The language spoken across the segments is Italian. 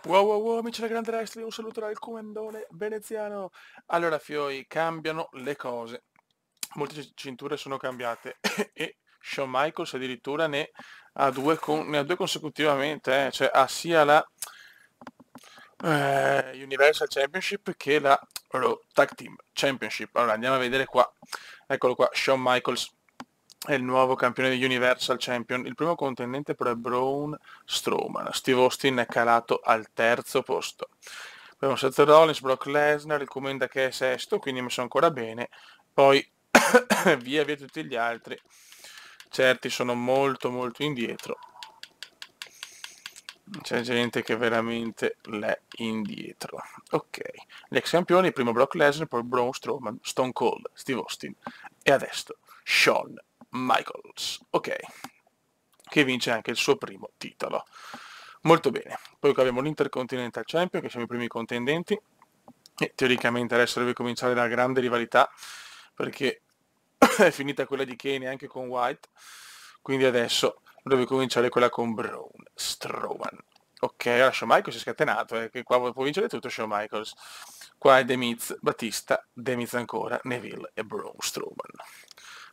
Wow wow wow amici del Grande Wrestling, un saluto dal comandone veneziano. Allora Fioi, cambiano le cose. Molte cinture sono cambiate e Shawn Michaels addirittura ne ha due consecutivamente, cioè ha sia la Universal Championship che la Raw Tag Team Championship. Allora andiamo a vedere qua. Eccolo qua, Shawn Michaels è il nuovo campione di Universal Champion. Il primo contendente però è Braun Strowman. Steve Austin è calato al terzo posto. Abbiamo Seth Rollins, Brock Lesnar, il commenda che è sesto, quindi messo ancora bene. Poi via via tutti gli altri. Certi sono molto molto indietro. C'è gente che veramente l'è indietro. Ok, gli ex campioni, primo Brock Lesnar, poi Braun Strowman, Stone Cold, Steve Austin e adesso Shawn Michaels. Ok, che vince anche il suo primo titolo. Molto bene. Poi qua abbiamo l'Intercontinental Champion, che siamo i primi contendenti. E teoricamente adesso deve cominciare la grande rivalità, perché è finita quella di Kane anche con White. Quindi adesso deve cominciare quella con Braun Strowman. Ok, ora Shawn Michaels è scatenato, che qua può vincere tutto Shawn Michaels. Qua è The Miz, Batista, The Miz ancora, Neville e Braun Strowman.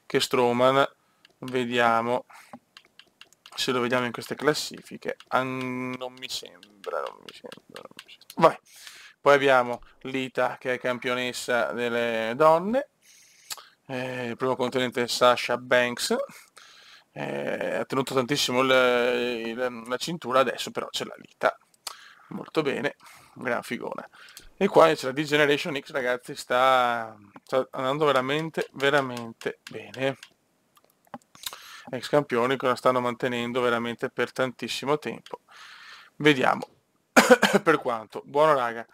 Che Strowman, vediamo se lo vediamo in queste classifiche. Non mi sembra. Vai. Poi abbiamo Lita che è campionessa delle donne. Il primo contenente Sasha Banks. Ha tenuto tantissimo la cintura, adesso però c'è la Lita. Molto bene, gran figona. E qua c'è la D-Generation X, ragazzi, sta andando veramente, veramente bene. Ex campioni che la stanno mantenendo veramente per tantissimo tempo. Vediamo per quanto. Buono raga,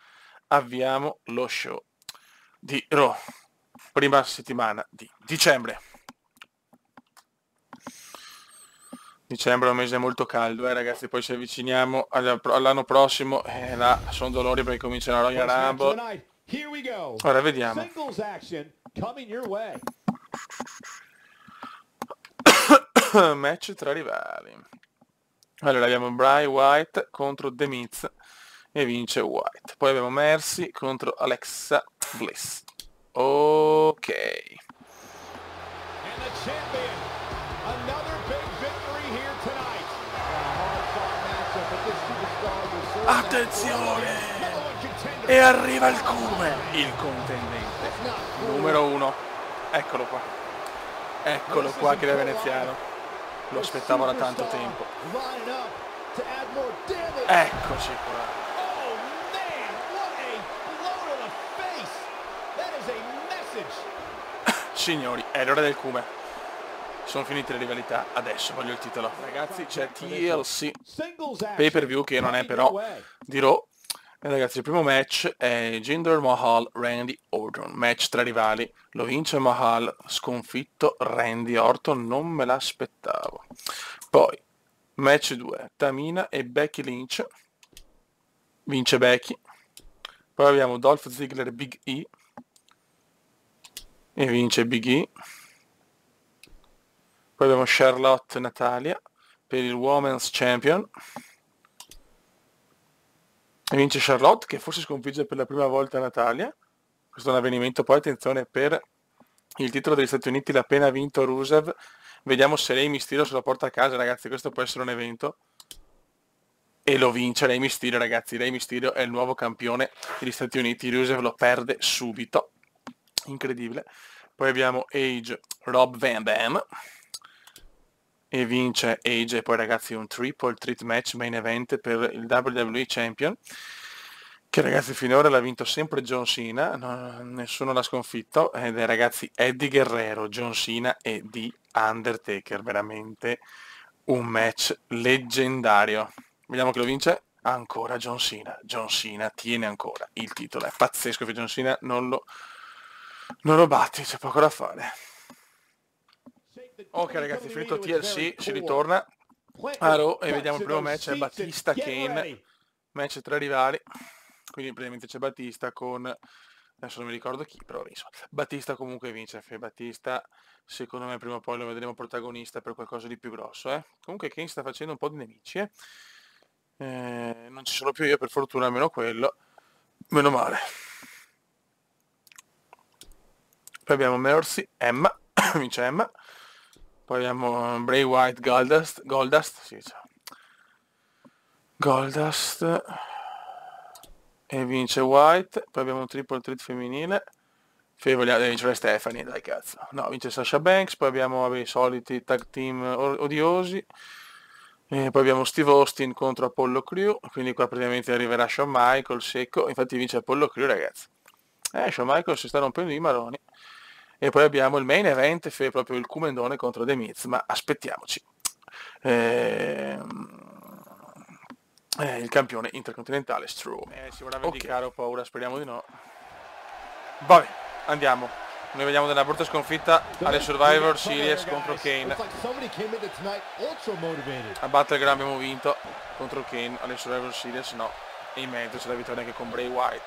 avviamo lo show di Raw, prima settimana di dicembre. Dicembre è un mese molto caldo, ragazzi, poi ci avviciniamo all'anno prossimo, là sono dolori perché comincia la Royal Rumble. Ora vediamo. Match tra rivali. Allora abbiamo Bray Wyatt contro The Miz e vince Wyatt. Poi abbiamo Mercy contro Alexa Bliss. Ok. Attenzione! E arriva il Cume, il contendente numero 1. Eccolo qua. Eccolo qua che è veneziano. Lo aspettavo da tanto tempo. Eccoci qua. Signori, è l'ora del Cume. Sono finite le rivalità, adesso voglio il titolo. Ragazzi, c'è TLC Pay Per View che non è però di Raw. Ragazzi, il primo match è Jinder Mahal Randy Orton, match tra rivali, lo vince Mahal, sconfitto Randy Orton, non me l'aspettavo. Poi match 2, Tamina e Becky Lynch, vince Becky. Poi abbiamo Dolph Ziggler e Big E e vince Big E. Poi abbiamo Charlotte Natalia per il Women's Champion e vince Charlotte, che forse sconfigge per la prima volta Natalia. Questo è un avvenimento. Poi attenzione, per il titolo degli Stati Uniti l'ha appena vinto Rusev. Vediamo se Rey Mysterio se lo porta a casa, ragazzi, questo può essere un evento. E lo vince Rey Mysterio, ragazzi. Rey Mysterio è il nuovo campione degli Stati Uniti. Rusev lo perde subito. Incredibile. Poi abbiamo Edge, Rob Van Dam e vince Edge. E poi ragazzi un triple threat match main event per il WWE Champion, che ragazzi finora l'ha vinto sempre John Cena, nessuno l'ha sconfitto, ed è ragazzi Eddie Guerrero, John Cena e The Undertaker. Veramente un match leggendario. Vediamo che lo vince ancora John Cena. John Cena tiene ancora il titolo, è pazzesco che John Cena non lo batti, c'è poco da fare. Ok ragazzi, finito TLC, si ritorna a Raw e vediamo il primo match, è Batista Kane, match tra rivali, quindi praticamente c'è Batista con, adesso non mi ricordo chi, però insomma, Batista comunque vince, Batista secondo me prima o poi lo vedremo protagonista per qualcosa di più grosso. Comunque Kane sta facendo un po' di nemici, Non ci sono più io, per fortuna, almeno quello. Meno male. Poi abbiamo Mercy, Emma, vince Emma. Poi abbiamo Bray Wyatt, Goldust, sì, cioè. Goldust e vince White. Poi abbiamo un triple threat femminile. Deve vincere Stephanie, dai cazzo. No, vince Sasha Banks. Poi abbiamo vabbè, i soliti tag team odiosi. E poi abbiamo Steve Austin contro Apollo Crew. Quindi qua praticamente arriverà Shawn Michaels secco. Infatti vince Apollo Crew, ragazzi. Shawn Michaels si sta rompendo i maroni. E poi abbiamo il main event, proprio il Cumendone contro The Miz. Ma aspettiamoci. Il campione intercontinentale Strowman. Si vorrà vendicare, ho paura, speriamo di no. Vabbè, andiamo. Noi vediamo della brutta sconfitta alle Survivor Series contro Kane. A Battleground abbiamo vinto contro Kane, alle Survivor Series no. E in mezzo c'è la vittoria anche con Bray Wyatt.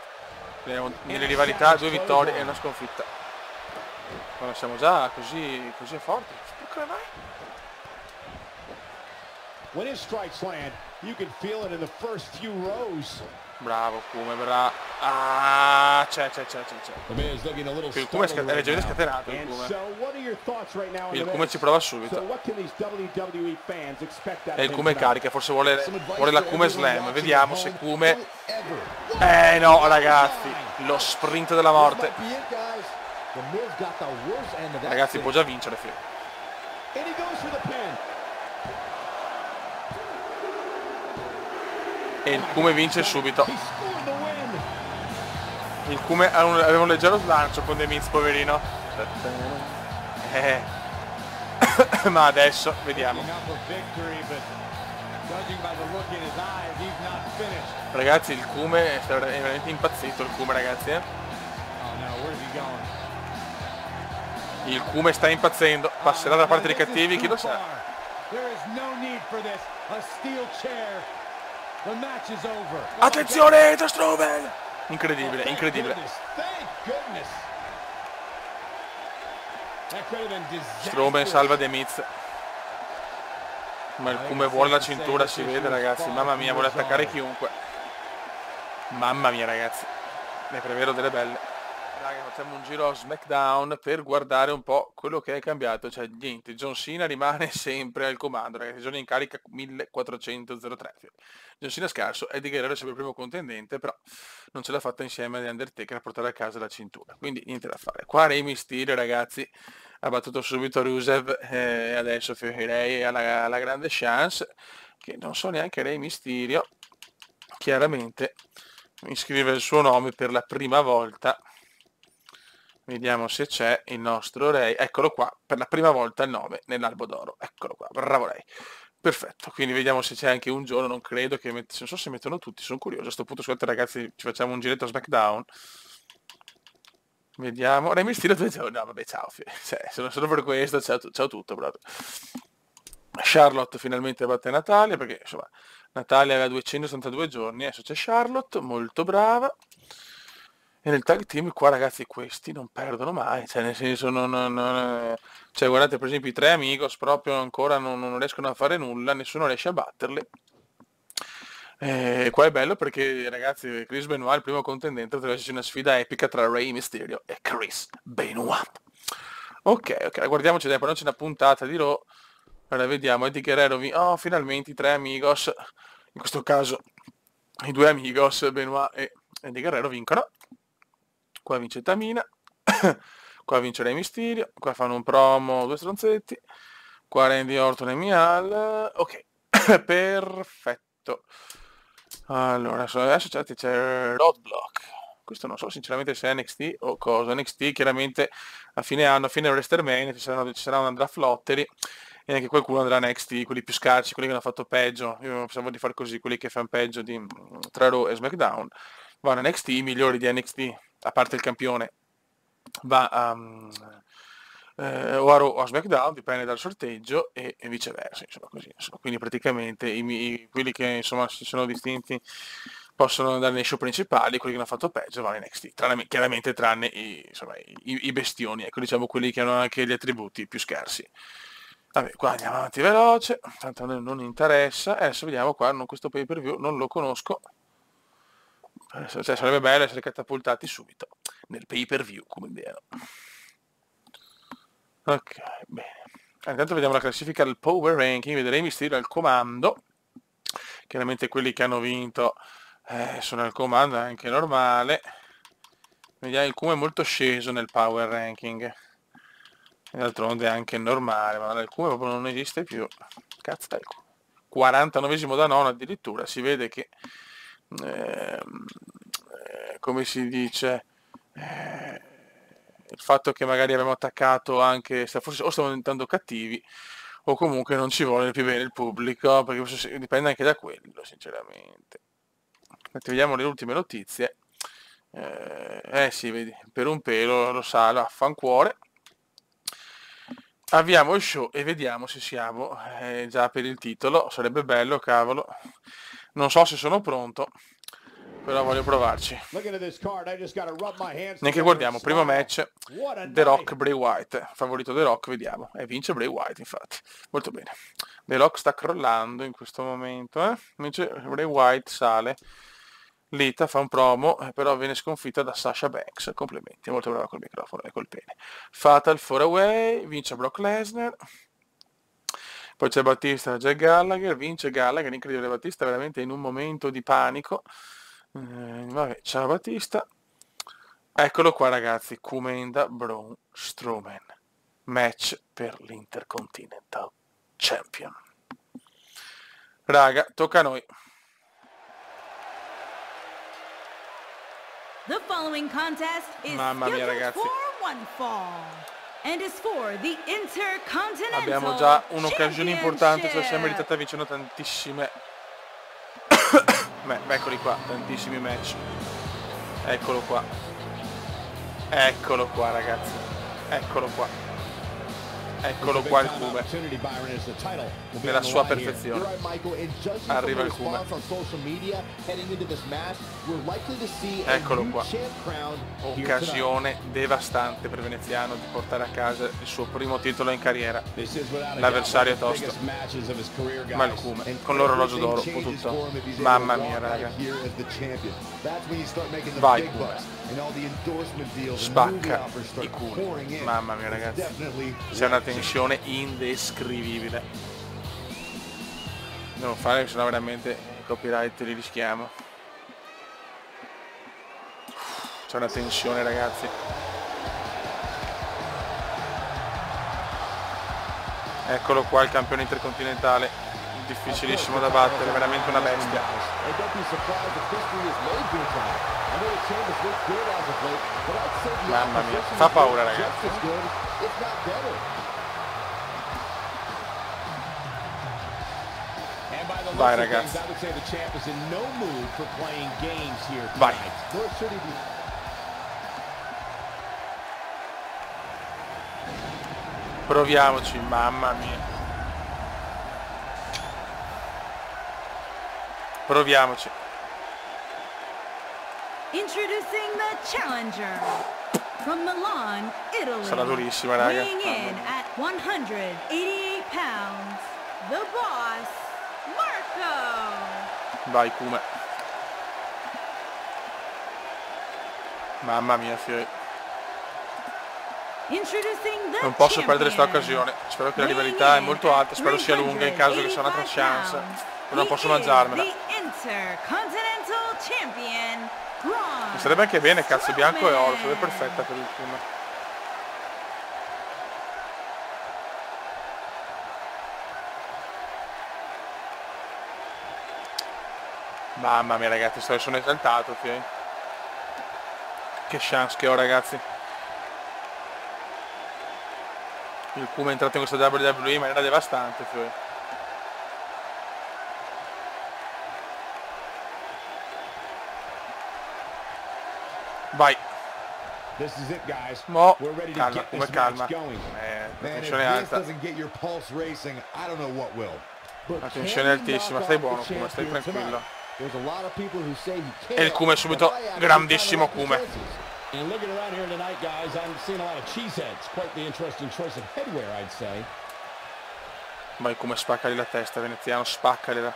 Nelle rivalità 2 vittorie e una sconfitta. Ma siamo già così forti. Come mai? When his strikes land, you can feel it in the first few rows. Bravo Kume, bravo. Ah, c'è. Il Kume è leggermente scatenato, il Kume. Il Kume ci prova subito. E il Kume carica, forse vuole la Kume Slam. Vediamo se Kume... no, ragazzi. Lo sprint della morte. Ragazzi, può già vincere, Fio. E il Kume vince subito. Il Kume aveva un leggero slancio con The Miz, poverino. Ma adesso vediamo. Ragazzi, il Kume è veramente impazzito, il Kume, ragazzi. Il Kume sta impazzendo. Passerà dalla parte dei cattivi, chi lo sa. Attenzione, da Strowman! Incredibile. Strowman salva The Miz. Ma il Kume vuole la cintura, si vede, ragazzi. Mamma mia, vuole attaccare chiunque. Mamma mia, ragazzi. Ne prevero delle belle. Raga, facciamo un giro a SmackDown per guardare un po' quello che è cambiato. Cioè, niente, John Cena rimane sempre al comando, ragazzi. Giorno in carica 1403. John Cena scarso, Eddie Guerrero è sempre il primo contendente, però non ce l'ha fatta insieme ad Undertaker a portare a casa la cintura. Quindi niente da fare. Qua Rey Mysterio, ragazzi, ha battuto subito Rusev e adesso Rey ha la grande chance, che non so neanche Rey Mysterio, chiaramente iscrive il suo nome per la prima volta. Vediamo se c'è il nostro Rey. Eccolo qua, per la prima volta il nome nell'albo d'oro. Eccolo qua, bravo Rey. Perfetto, quindi vediamo se c'è anche un giorno, non credo che... Non so se mettono tutti, sono curioso. A questo punto, scusate ragazzi, ci facciamo un giretto a SmackDown. Vediamo. Rey Mysterio 2 giorni. No, vabbè, ciao. Cioè, sono solo per questo, ciao tutto, proprio. Charlotte finalmente batte Natalia, perché insomma, Natalia aveva 262 giorni, adesso c'è Charlotte, molto brava. E nel tag team qua, ragazzi, questi non perdono mai, cioè nel senso cioè guardate per esempio i 3 Amigos proprio ancora non riescono a fare nulla, nessuno riesce a batterli. E qua è bello perché, ragazzi, Chris Benoit è il primo contendente, deve esserci una sfida epica tra Rey Mysterio e Chris Benoit. Ok, guardiamoci dai, poi non c'è una puntata di Raw. Allora vediamo, Eddie Guerrero oh, finalmente i 3 Amigos, in questo caso i 2 Amigos, Benoit e Eddie Guerrero vincono. Qua vince Tamina, qua vince Rey Mysterio, qua fanno un promo, 2 stronzetti, qua Randy Orton e Mial, ok, perfetto. Allora, adesso c'è Roadblock, questo non so sinceramente se è NXT o cosa, NXT chiaramente a fine anno, a fine WrestleMania ci sarà una draft lottery, e anche qualcuno andrà a NXT, quelli più scarsi, quelli che hanno fatto peggio, io pensavo di fare così, quelli che fanno peggio tra Raw e SmackDown, vanno a NXT, i migliori di NXT, a parte il campione, va a, o a Raw o a SmackDown, dipende dal sorteggio, e viceversa, insomma così. Insomma. Quindi praticamente quelli che insomma si sono distinti possono andare nei show principali, quelli che hanno fatto peggio vanno in NXT, chiaramente tranne i bestioni, ecco diciamo quelli che hanno anche gli attributi più scarsi. Vabbè, qua andiamo avanti veloce, tanto a noi non interessa. Adesso vediamo qua, questo pay per view non lo conosco. Cioè, sarebbe bello essere catapultati subito nel pay per view, come idea. Ok, bene. Intanto vediamo la classifica del Power Ranking, vedremo Mysterio al comando. Chiaramente quelli che hanno vinto sono al comando, è anche normale. Vediamo, il Kuma è molto sceso nel Power Ranking. D'altronde è anche normale, ma il Kuma proprio non esiste più. Cazzo, dai, 49esimo da nono addirittura, si vede che come si dice, il fatto che magari abbiamo attaccato anche, forse o stiamo diventando cattivi o comunque non ci vuole più bene il pubblico, perché forse dipende anche da quello, sinceramente. Vediamo le ultime notizie. Sì, vedi, per un pelo lo sa, affancuore. Avviamo il show e vediamo se siamo già per il titolo. Sarebbe bello, cavolo. Non so se sono pronto, però voglio provarci. Neanche guardiamo, primo match, The Rock, Bray Wyatt. Favorito The Rock, vediamo. E vince Bray Wyatt, infatti. Molto bene. The Rock sta crollando in questo momento, invece Bray Wyatt sale. Lita fa un promo, però viene sconfitta da Sasha Banks. Complimenti, molto brava col microfono e col pene. Fatal 4-Away, vince Brock Lesnar. Poi c'è Battista, Jack Gallagher, vince Gallagher, incredibile Battista, veramente in un momento di panico. Vabbè, ciao Battista. Eccolo qua ragazzi, Kumenda Braun Strowman. Match per l'Intercontinental Champion. Raga, tocca a noi. The following contest is Mamma mia, ragazzi. for one fall and is for the Intercontinental Abbiamo già un'occasione importante, ce la siamo meritata vincendo tantissime. Eccoli qua, tantissimi match. Eccolo qua. Eccolo qua ragazzi. Eccolo qua. Eccolo qua il Kuma nella sua perfezione. Arriva il Kuma. Eccolo qua. Occasione devastante per Veneziano di portare a casa il suo primo titolo in carriera. L'avversario è tosto, ma il Kuma con l'orologio d'oro potuto. Mamma mia raga. Vai Kuma. Spacca i culi. Mamma mia ragazzi, c'è una tensione indescrivibile. Devo fare, sennò veramente i copyright li rischiamo. C'è una tensione ragazzi. Eccolo qua il campione intercontinentale, difficilissimo da battere, veramente una bestia. Mamma mia, fa paura ragazzi. Vai ragazzi. Vai. Proviamoci, mamma mia. Proviamoci. Introducing the challenger from Milan, Italy. Sarà durissima, raga. Weighing in at 188 pounds, the boss, Marco. Vai Kuma. Mamma mia, fioi. Non posso perdere questa occasione. Spero che la rivalità è molto alta, spero sia lunga in caso che sia un'altra chance. Però non posso mangiarmela. Mi sarebbe anche bene, cazzo, bianco e oro, sarebbe perfetta per il Kuma. Mamma mia ragazzi, sono esaltato, fioi. Che chance che ho ragazzi. Il Kuma è entrato in questa WWE in maniera devastante, fioi. Vai. Mo, calma, come calma. La tensione è alta. La tensione è altissima, stai buono Kuma, stai tranquillo. E il Kuma è subito grandissimo Kuma. And looking around here tonight, guys, I'm seeing a lot of cheeseheads. Quite the interesting choice of headwear, I'd say. Vai come spaccali la testa, veneziano, spaccalila.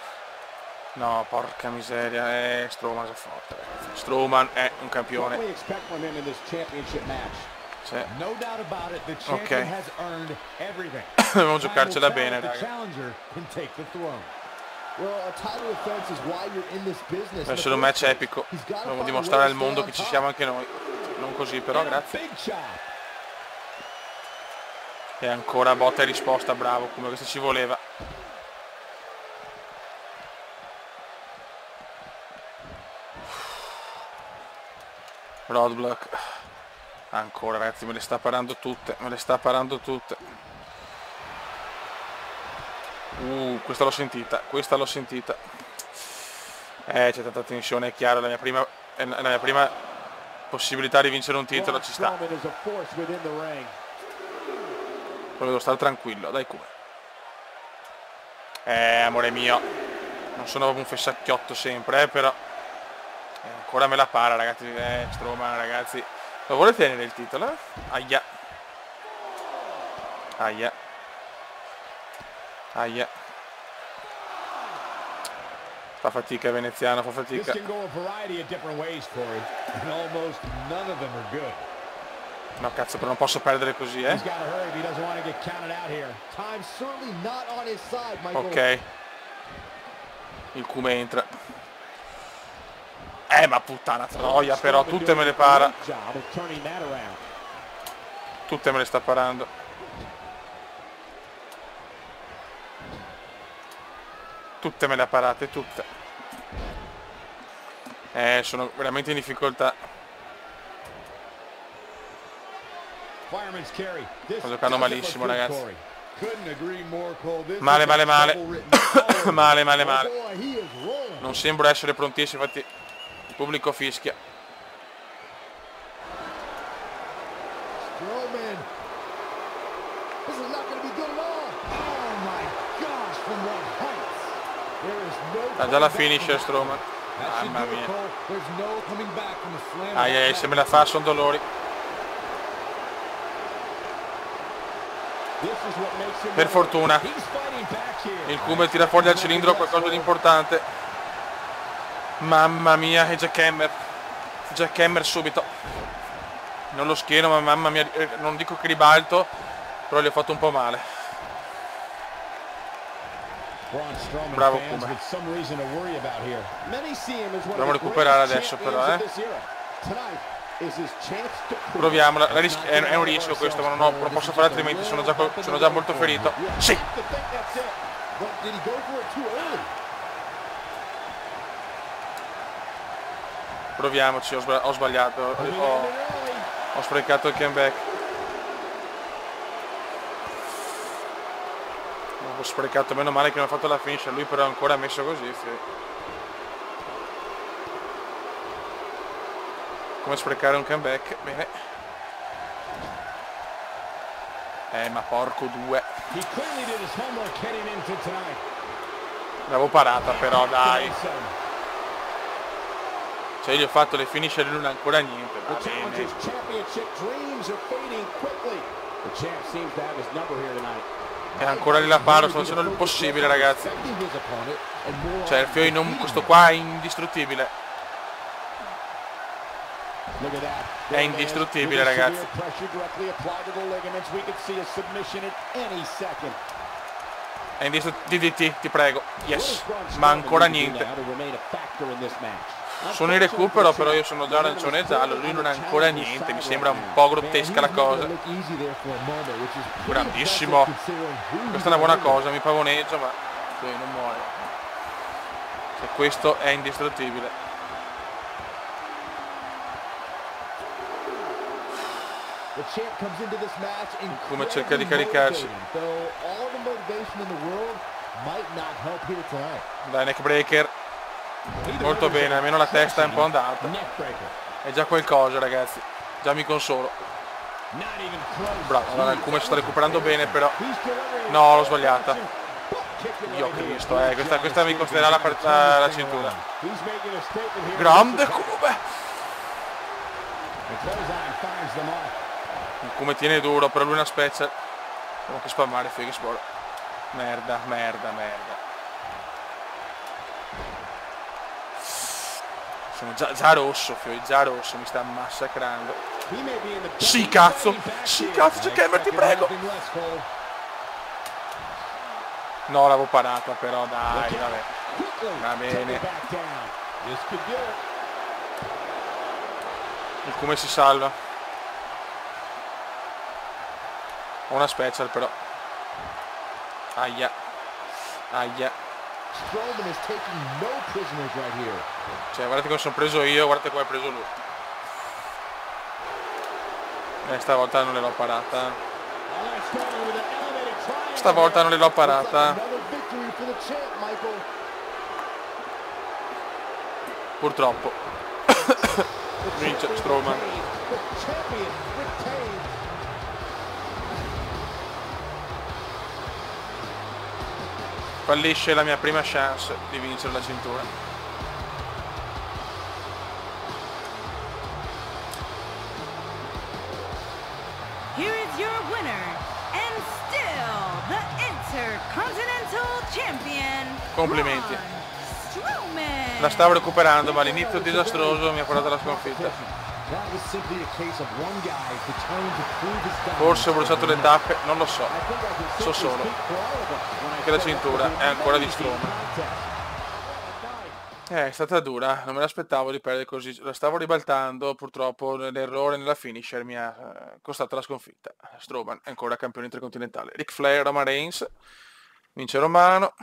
No, porca miseria, Strowman è forte, ragazzi. Strowman è un campione. Sì. Ok. Dobbiamo giocarcela bene, ragazzi. Deve essere un match epico. Dobbiamo dimostrare al mondo che ci siamo anche noi. Non così però, grazie. E ancora botta e risposta, bravo, come questo ci voleva. Roadblock. Ancora, ragazzi, me le sta parando tutte, me le sta parando tutte. Questa l'ho sentita, questa l'ho sentita. C'è tanta tensione, è chiaro, la mia prima possibilità di vincere un titolo, ci sta. Devo stare tranquillo, dai come. Amore mio, non sono proprio un fessacchiotto sempre, però ancora me la para, ragazzi. Strowman, ragazzi, lo vuole tenere il titolo? Aia. Aia. Aia. Fa fatica veneziano, fa fatica. No cazzo, però non posso perdere così, Ok. Il come entra. Ma puttana troia, però tutte me le para. Tutte me le sta parando. Tutte me le ha parate, tutte. Sono veramente in difficoltà. Sto giocando malissimo, ragazzi. Male, male, male. Male, male, male. Non sembro essere prontissimo, infatti il pubblico fischia. Ha già la finisher Strowman. Mamma mia. Ai, se me la fa sono dolori. Per fortuna il Kume tira fuori dal cilindro qualcosa di importante. Mamma mia, e Jack Hammer subito. Non lo schieno, ma mamma mia, non dico che ribalto, però gli ho fatto un po' male. Bravo Kume. Dobbiamo recuperare adesso però, Proviamola, è un rischio questo, ma non posso fare altrimenti, sono già molto ferito. Sì! Proviamoci, ho sbagliato, ho sprecato il comeback. Ho sprecato, meno male che non ha fatto la finish, lui però ancora ha messo così. Come sprecare un comeback, bene. Ma porco due. L'avevo parata però, dai. Cioè gli ho fatto le finish e lui non ha ancora niente. Va bene. E ancora lì la paro, sto facendo il possibile, ragazzi. Cioè il Fio questo qua è indistruttibile. È indistruttibile, ragazzi. È indistruttibile. DDT, ti prego. Yes. Ma ancora niente. Sono in recupero, però io sono già arancione e giallo, lui non ha ancora niente, mi sembra un po' grottesca la cosa. Grandissimo. Questa è una buona cosa, mi pavoneggio, ma non muore. Cioè, questo è indistruttibile. Come cerca di caricarsi. Dai, neckbreaker. Molto bene, almeno la testa è un po' andata. È già qualcosa, ragazzi. Già mi consolo. Bravo, allora il Kume sta recuperando bene, però. No, l'ho sbagliata. Dio Cristo, questa mi costerà la cintura. Grande Kume. Il Kume tiene duro, però lui è una special. Devo anche spammare Figsport. Merda, merda, merda. Sono già rosso, Fiori, già rosso, mi sta massacrando. Sì, cazzo! Sì, cazzo, c'è Cameron, ti prego! No, l'avevo parata, però, dai, vabbè. Va bene. Il come si salva. Ho una special, però. Aia. Aia. Cioè, guardate come sono preso io, guardate come è preso lui. Stavolta non gliel'ho parata. Stavolta non gliel'ho parata. Purtroppo. Vince Strowman. Fallisce la mia prima chance di vincere la cintura. Here is your winner and still the Intercontinental Champion. Complimenti. Braun Strowman. La stavo recuperando, ma l'inizio disastroso mi ha portato alla sconfitta. Forse ho bruciato le tappe, non lo so. So solo che la cintura è ancora di Strowman. È stata dura, non me l'aspettavo di perdere così. La stavo ribaltando, purtroppo l'errore nella finisher mi ha costato la sconfitta. Strowman è ancora campione intercontinentale. Ric Flair, Roman Reigns, vince Romano.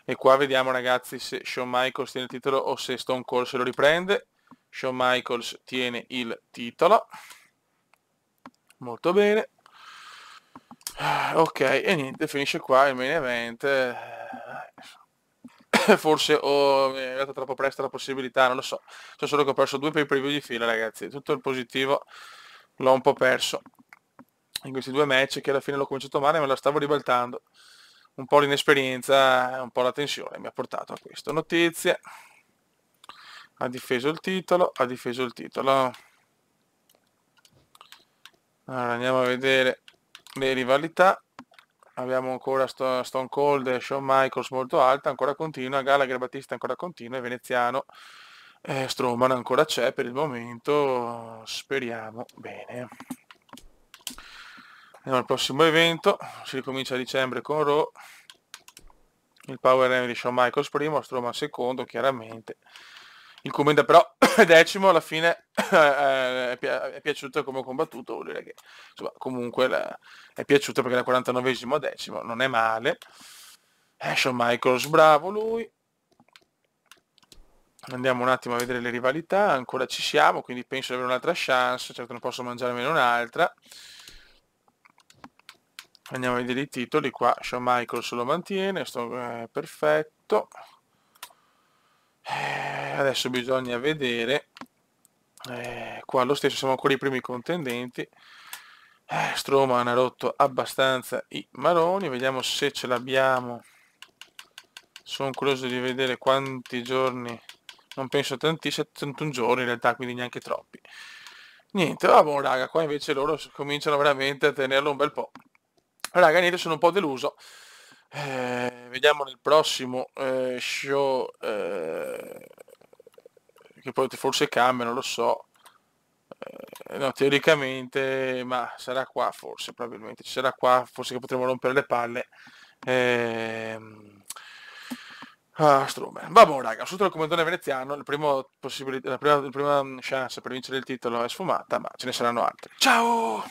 E qua vediamo, ragazzi, se Shawn Michaels tiene il titolo o se Stone Cold se lo riprende. Shawn Michaels tiene il titolo. Molto bene. Ok, e niente, finisce qua il main event. Forse mi è arrivata troppo presto la possibilità, non lo so. So solo che ho perso 2 pay-per-view di fila, ragazzi. Tutto il positivo l'ho un po' perso in questi 2 match, che alla fine l'ho cominciato male, me la stavo ribaltando. Un po' l'inesperienza, un po' la tensione mi ha portato a questo. Notizie. Ha difeso il titolo, ha difeso il titolo. Allora, andiamo a vedere le rivalità. Abbiamo ancora Stone Cold e Shawn Michaels molto alta, ancora continua. Gallagher Battista ancora continua, e Veneziano. Strowman ancora c'è per il momento, speriamo bene. Andiamo al prossimo evento, si ricomincia a dicembre con Raw. Il Power Rank di Shawn Michaels primo, Strowman secondo, chiaramente. Il commento però è decimo, alla fine è piaciuto come ho combattuto, vuol dire che insomma, comunque è piaciuto perché da 49esimo a decimo non è male. Shawn Michaels bravo lui. Andiamo un attimo a vedere le rivalità, ancora ci siamo, quindi penso di avere un'altra chance, certo non posso mangiare meno un'altra. Andiamo a vedere i titoli, qua Shawn Michaels lo mantiene, perfetto. Adesso bisogna vedere, qua lo stesso, siamo ancora i primi contendenti. Strowman ha rotto abbastanza i maroni, vediamo se ce l'abbiamo. Sono curioso di vedere quanti giorni, non penso tantissimi, 71 giorni in realtà, quindi neanche troppi. Niente, va buon raga, qua invece loro cominciano veramente a tenerlo un bel po'. Raga, niente, sono un po' deluso. Vediamo nel prossimo show, che poi forse cambia, non lo so. No, teoricamente, ma sarà qua forse, probabilmente ci sarà qua, forse che potremo rompere le palle. Strowman. Vabbè raga, sotto il commentone veneziano, la prima chance per vincere il titolo è sfumata, ma ce ne saranno altre. Ciao!